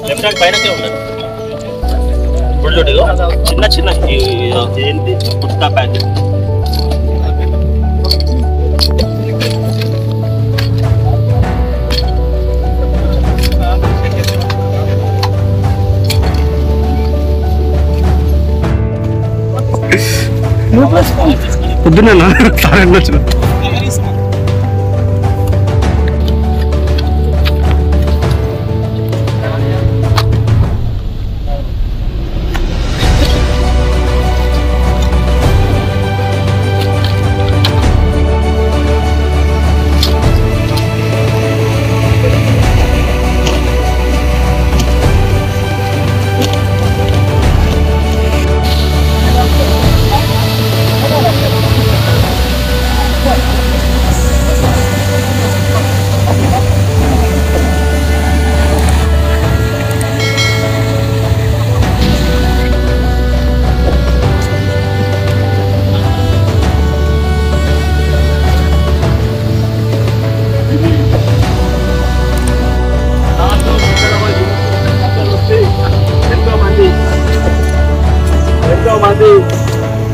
Left hand పైనకే ఉండదు గుడ్లుడిలో చిన్న చిన్న ఏంటి గుట్కా ప్యాకెట్ పొద్దున్న వచ్చిన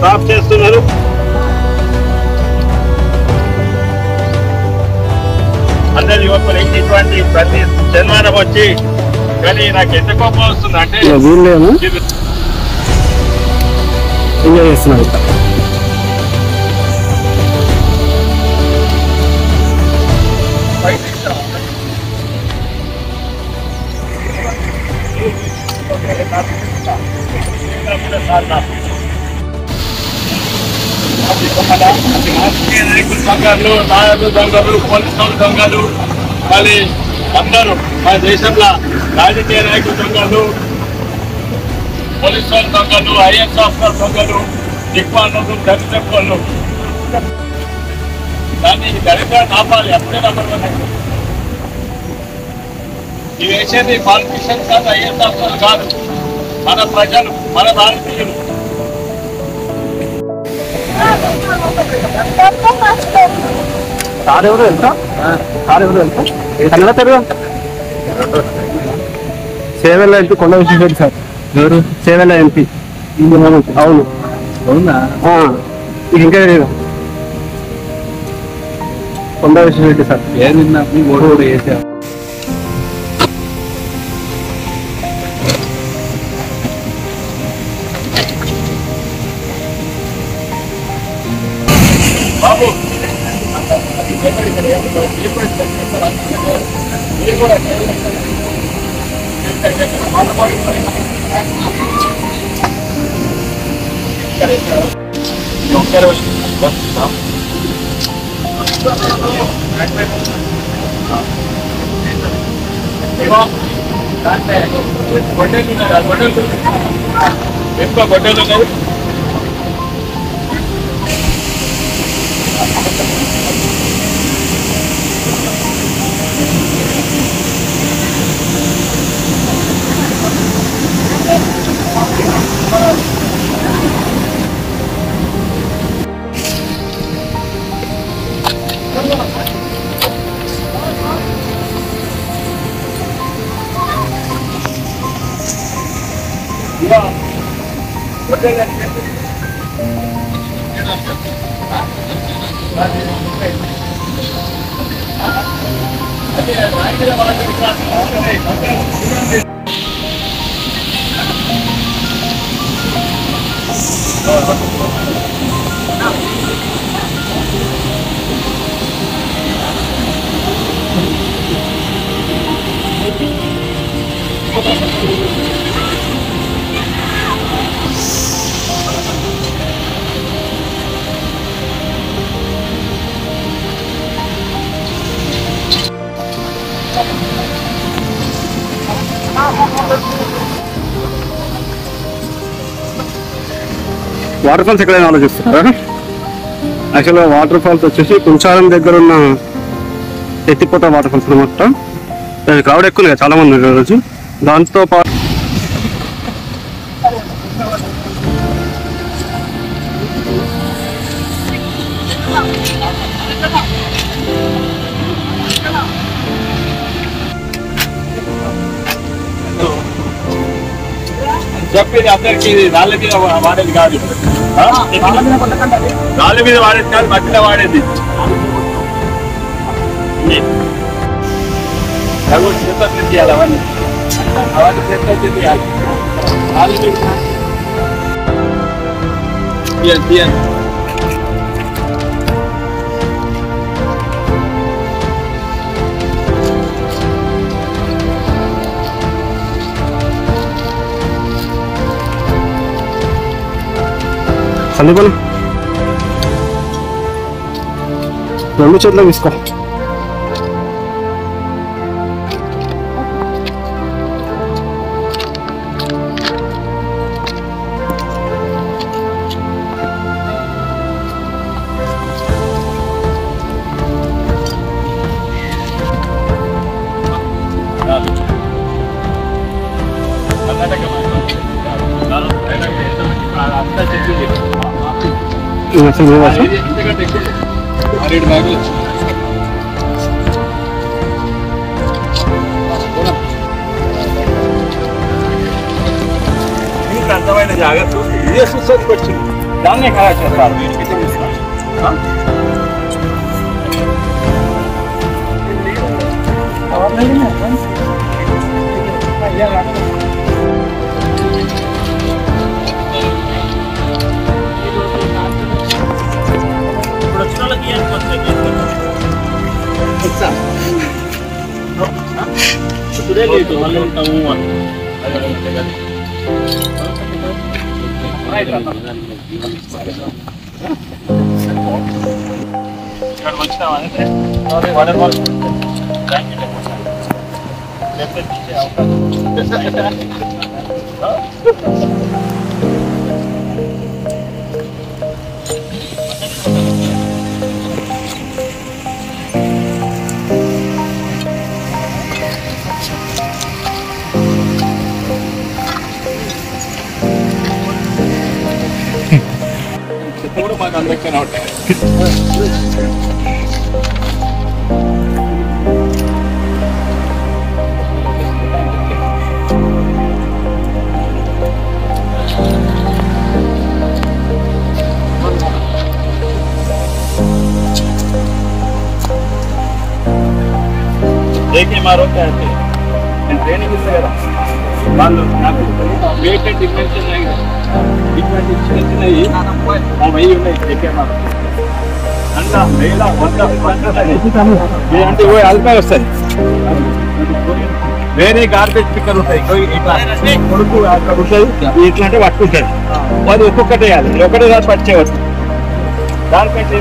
సాఫ్ చేస్తున్నారు. అందరు యువకులు ఇటువంటి ప్రతి జన్మానం వచ్చి కానీ నాకు ఎంత కోపం వస్తుంది అంటే ఎంజాయ్ చేస్తున్నారు. దొంగలు నాయకులు దొంగలు పోలీసులు దొంగలు మళ్ళీ అందరూ మన దేశంలో రాజకీయ నాయకులు దొంగలు పోలీసు దొంగలు ఐఎస్ ఆఫీసర్ దొంగలు దిక్మాలను దరిద్రలు దాన్ని దరిద్రాన్ని ఆపాలి. అప్పుడే నెంబర్ వన్ అయితే ఇవి వేసేది పాలిటిషియన్ కాదు, ఐఎస్ ఆఫీసర్ కాదు, మన ప్రజలు, మన భారతీయులు. సార్ ఎవరు వెళ్తా కన్నడ తెలుగు సేవెల్ల ఎంపీ కొండ విశ్వేశ్వర సార్. ఎవరు? సేవెల్ల ఎంపీ. అవును. అవునా? మీకు ఇంకా తెలియదు. కొండ విశ్వేశ్వర సార్. ఏది ఓటు కూడా వేసారు. బాబు ఎక్కువ గొడ్డలు ఉన్నాయి. వాటర్ ఫాల్స్ ఎక్కడైనా ఆలోచిస్తున్నారా? యాక్చువల్గా వాటర్ ఫాల్స్ వచ్చేసి కుంచారం దగ్గర ఉన్న ఎత్తిపోత వాటర్ ఫాల్స్ అనమాట. క్రౌడ్ ఎక్కువ లేదు, చాలా మంది ఉన్నారు రోజు. దాంతో పాటు చెప్పేది అందరికి రాళ్ళ మీద వాడేది కాదు, రాళ్ళ మీద వాడేది కాదు, మట్టిలో వాడేది. చేతులు చేయాలి, అవన్నీ చేతులు చేయాలి. తీయండి. సందీపన్ 2 చేతులు తీసుకో. ఇంతకంటే ఎక్కువ 6-7 బ్యాగులు వచ్చింది. మీకు అర్థమైన జాగ్రత్త ఇదే సుస్థకి వచ్చింది, దాన్నే ఖరాబ్ చేస్తారు. మాకు అందరికీ ఉంటాయి. देखिए मारो क्या है, నేను ట్రైనింగ్ ఇస్తా కదా, వాళ్ళు నాకు వెయిట్ అండ్ డిమెన్షన్ ఇటువంటి చిన్న చిన్నవి 1000 ఉన్నాయి. देखिए మారు అంత 1000 అంటే ఓ అల్పే వస్తాయి. వేరే గార్బేజ్ పిక్కర్ ఉంటాయి, ఇట్లా కొడుకు అక్కడ ఉంటుంది, ఇట్లా అంటే పట్టుకుంటాడు. అది ఒక్కొక్కటి వేయాలి, ఒకటే దాన్ని పట్టేవచ్చు. దానికంటే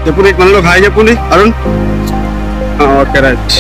చెప్పండి, మనలో హాయ్ చెప్పండి అరుణ్. Okay right.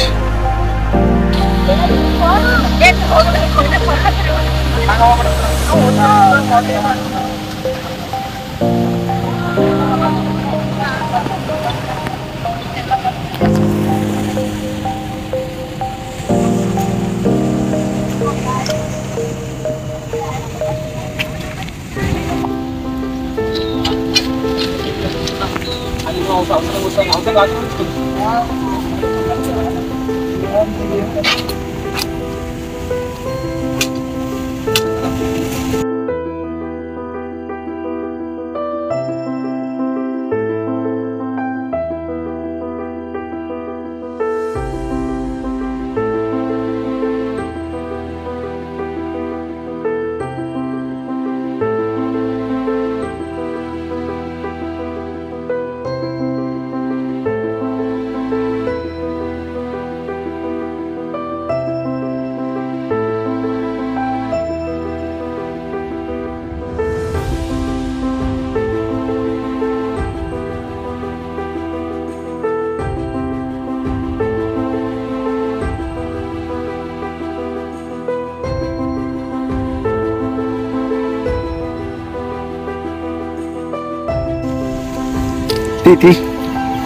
తీ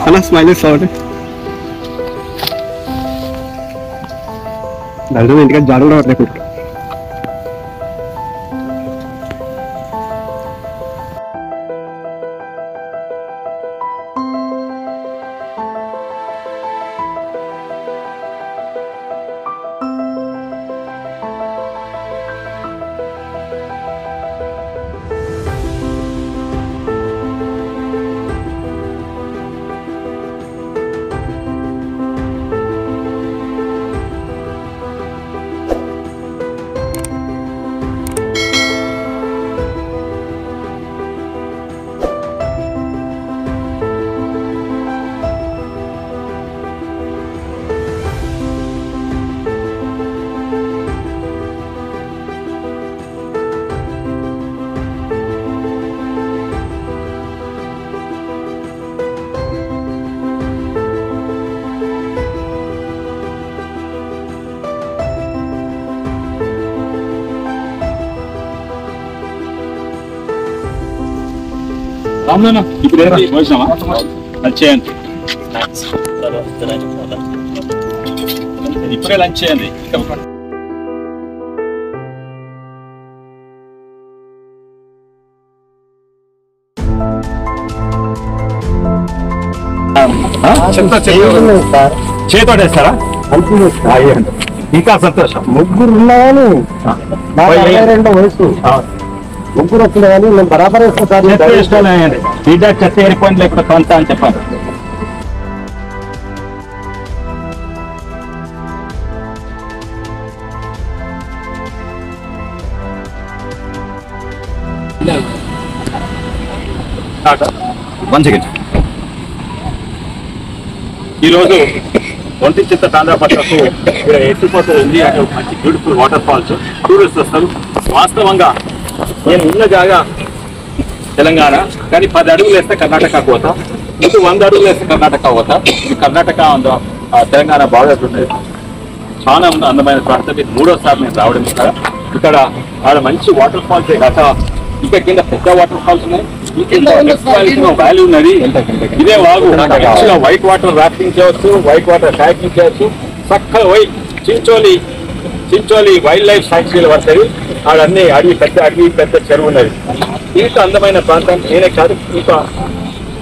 అన్న స్మైల్ ఇస్తావు దాంట్లో ఇంటికి జాడు కూడా పట్టలేదు. రామ్లేనా ఇప్పుడు ఏంటి భోజనమా లంచ్ చేయండి. ఇప్పుడే లంచ్ చేయండి. చేతోడేస్తారా? ఇంకా సంతోషం. ముగ్గురు ఉన్నాయని వయసు ముగ్గురు వస్తుంది కానీ నేను బరాబర్ వేసుకుంటాను. ఫీడ్బ్యాక్ చెత్త ఏరిపోయింది లేకపోతే కొంత అని చెప్పాను. ఈరోజు ఒంటి చిత్త తాండ్రాపట్లకు ఇక్కడ ఎత్తిపోతుంది. అంటే మంచి బ్యూటిఫుల్ వాటర్ ఫాల్స్, టూరిస్ట్ వస్తారు. వాస్తవంగా నేను ఉన్న జాగా తెలంగాణ, కానీ 10 అడుగులు వేస్తే కర్ణాటక పోతా, ఇటు 100 అడుగులు వేస్తే కర్ణాటక పోతా. ఇది కర్ణాటక తెలంగాణ బార్డర్ ఉండేది. చాలా అందమైన ప్రాంతం. ఇది 3వసారి నేను రావడం ఇక్కడ ఆడ మంచి వాటర్ ఫాల్స్ కాక ఇంకా కింద పెద్ద వాటర్ ఫాల్స్ ఉన్నాయి. వాల్యూ ఉన్నది. ఇదే వాగు మంచిగా వైట్ వాటర్ రాఫ్టింగ్ చేయవచ్చు, వైట్ వాటర్ కయాకింగ్ చేయవచ్చు. చక్కగా పోయి చించోలి వైల్డ్ లైఫ్ సాంక్చురీ పడుతుంది. ఆడన్నీ అడవి, పెద్ద చెరువు ఉన్నది. ఇంత అందమైన ప్రాంతం నేనే కాదు, ఇంకా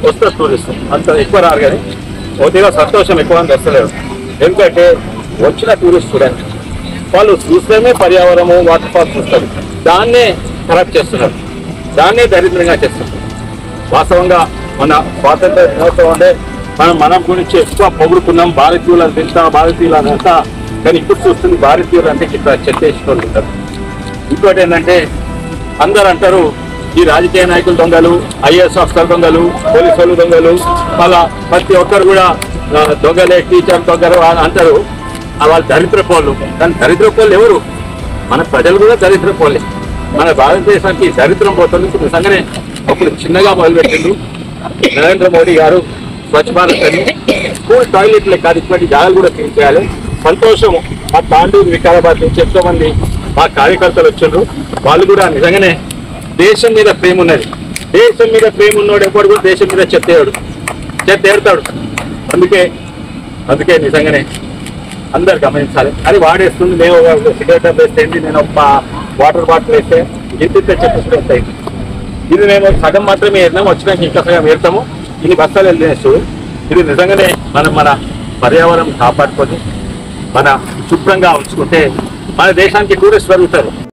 వస్తారు టూరిస్ట్. అంత ఎక్కువ రారు కానీ ఒకటిగా సంతోషం ఎక్కువ అని వస్తలేదు. ఎందుకంటే వచ్చిన టూరిస్ట్ చూడండి, వాళ్ళు చూస్తేనే పర్యావరణము వాటర్ ఫాల్స్ చూస్తారు, దాన్నే ఖరాబ్ చేస్తున్నారు, దాన్నే దరిద్రంగా చేస్తున్నారు. వాస్తవంగా మన స్వాతంత్ర దినోత్సవం అంటే మనం గురించి ఎక్కువ పొగుడుకున్నాం. భారతీయులను తింటా, భారతీయులను అంతా. కానీ ఇప్పుడు చూస్తుంది భారతీయులు అంటే ఇట్లా చెత్తేసుకొని ఉంటారు. ఇంకోటి ఏంటంటే అందరు అంటారు ఈ రాజకీయ నాయకులు దొంగలు, ఐఏఎస్ ఆఫీసర్ దొంగలు, పోలీసు వాళ్ళు దొంగలు, అలా ప్రతి ఒక్కరు కూడా దొంగలే, టీచర్ దొంగలు అంటారు. వాళ్ళు దరిద్రపోళ్ళు. కానీ దరిద్రపోళ్ళు ఎవరు? మన ప్రజలు కూడా దరిద్రపోలే. మన భారతదేశానికి దరిద్రం పోతుంది. నిజంగానే అప్పుడు చిన్నగా మొదలుపెట్టిండు నరేంద్ర మోడీ గారు స్వచ్ఛ భారత్ అని. స్కూల్ టాయిలెట్లే కాదు, ఇటువంటి జాగాలు కూడా క్లీన్ చేయాలి. సంతోషము. మా తాండూరు, వికారాబాద్ నుంచి ఎంతో మంది మా కార్యకర్తలు వచ్చిండ్రు. వాళ్ళు కూడా నిజంగానే దేశం మీద ప్రేమ ఉన్నది. దేశం మీద ప్రేమ ఉన్నోడు ఎప్పుడు కూడా దేశం మీద చెత్తేడతాడు. అందుకే నిజంగానే అందరు గమనించాలి. అది వాడేస్తుంది. నేను సిగరెట్ వేస్తే నేను ఒక వాటర్ బాటిల్ వేస్తే ఇంత చెత్త వస్తాయి. ఇది మేము సగం మాత్రమే వేద్దాము, వచ్చినాక ఇంకా సగం వేస్తాము. ఇది బస్తాలు వెళ్ళేస్తూ ఇది నిజంగానే మన పర్యావరణం కాపాడుకొని మన శుభ్రంగా ఉంచుకుంటే మన దేశానికి టూరిస్ట్ పెరుగుతారు.